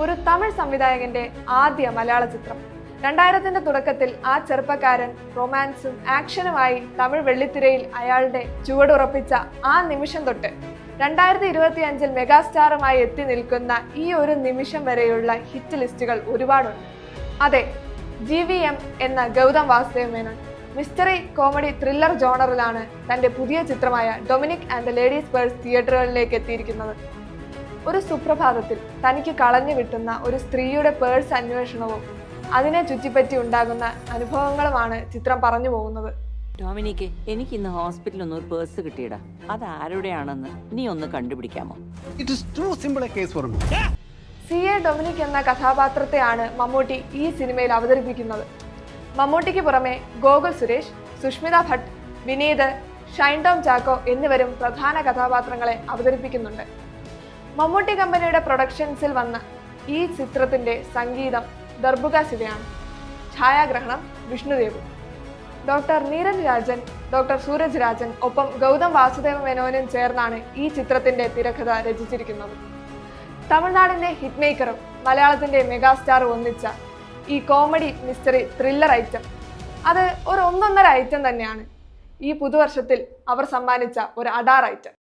ഒരു തമിഴ് സംവിധായകന്റെ ആദ്യ മലയാള ചിത്രം. 2000ത്തിന്റെ തുടക്കത്തിൽ ആ ചെറുപ്പക്കാരൻ റൊമാൻസും ആക്ഷനുമായി തമിഴ് വെള്ളിത്തിരയിൽ അയാളുടെ ചുവടുറപ്പിച്ച ആ നിമിഷം തൊട്ട് 2025 മെഗാസ്റ്റാറുമായി എത്തി നിൽക്കുന്ന ഈ ഒരു നിമിഷം വരെയുള്ള ഹിറ്റ് ലിസ്റ്റുകൾ ഒരുപാടുണ്ട്. അതെ, GVM എന്ന Gautham Vasudev Menon mystery comedy thriller ജോണറിലാണ് തന്റെ പുതിയ ചിത്രമായ Dominic and the ladies purse തിയേറ്ററുകളിലേക്ക് എത്തിയിരിക്കുന്നത്. ഒരു സുപ്രഭാതത്തിൽ തനിക്ക് കളഞ്ഞു കിട്ടുന്ന ഒരു സ്ത്രീയുടെ പേഴ്സ് അന്വേഷണവും അതിനെ ചുറ്റിപ്പറ്റി ഉണ്ടാകുന്ന അനുഭവങ്ങളുമാണ് ചിത്രം പറഞ്ഞു പോകുന്നത്. ഡൊമിനിക്ക്, എനിക്ക് ഇന്ന് ഹോസ്പിറ്റലിൽ ഒന്ന് ഒരു പേഴ്സ് കിട്ടിയടാ. അത് ആരുടെയാണെന്ന് നീ ഒന്ന് കണ്ടുപിടിക്കാമോ? CA ഡൊമിനിക് എന്ന കഥാപാത്രത്തെയാണ് മമ്മൂട്ടി ഈ സിനിമയിൽ അവതരിപ്പിക്കുന്നത്. മമ്മൂട്ടിക്ക് പുറമെ ഗോകുൽ സുരേഷ്, സുഷ്മിത ഭട്ട്, വിനീത്, ഷൈൻ ടോം ചാക്കോ എന്നിവരും പ്രധാന കഥാപാത്രങ്ങളെ അവതരിപ്പിക്കുന്നുണ്ട്. മമ്മൂട്ടി കമ്പനിയുടെ പ്രൊഡക്ഷൻസിൽ വന്ന ഈ ചിത്രത്തിന്റെ സംഗീതം ദർബുക ശിവയാണ്. ഛായാഗ്രഹണം വിഷ്ണുദേവ്. ഡോക്ടർ നീരജ് രാജൻ, ഡോക്ടർ സൂരജ് രാജൻ ഒപ്പം ഗൗതം വാസുദേവ മേനോനും ചേർന്നാണ് ഈ ചിത്രത്തിന്റെ തിരക്കഥ രചിച്ചിരിക്കുന്നത്. തമിഴ്നാടിന്റെ ഹിറ്റ് മേക്കറും മലയാളത്തിന്റെ മെഗാസ്റ്റാറും ഒന്നിച്ച ഈ കോമഡി മിസ്റ്ററി ത്രില്ലർ ഐറ്റം അത് ഒരു ഒന്നൊന്നര ഐറ്റം തന്നെയാണ്. ഈ പുതുവർഷത്തിൽ അവർ സമ്മാനിച്ച ഒരു അഡാർ ഐറ്റം.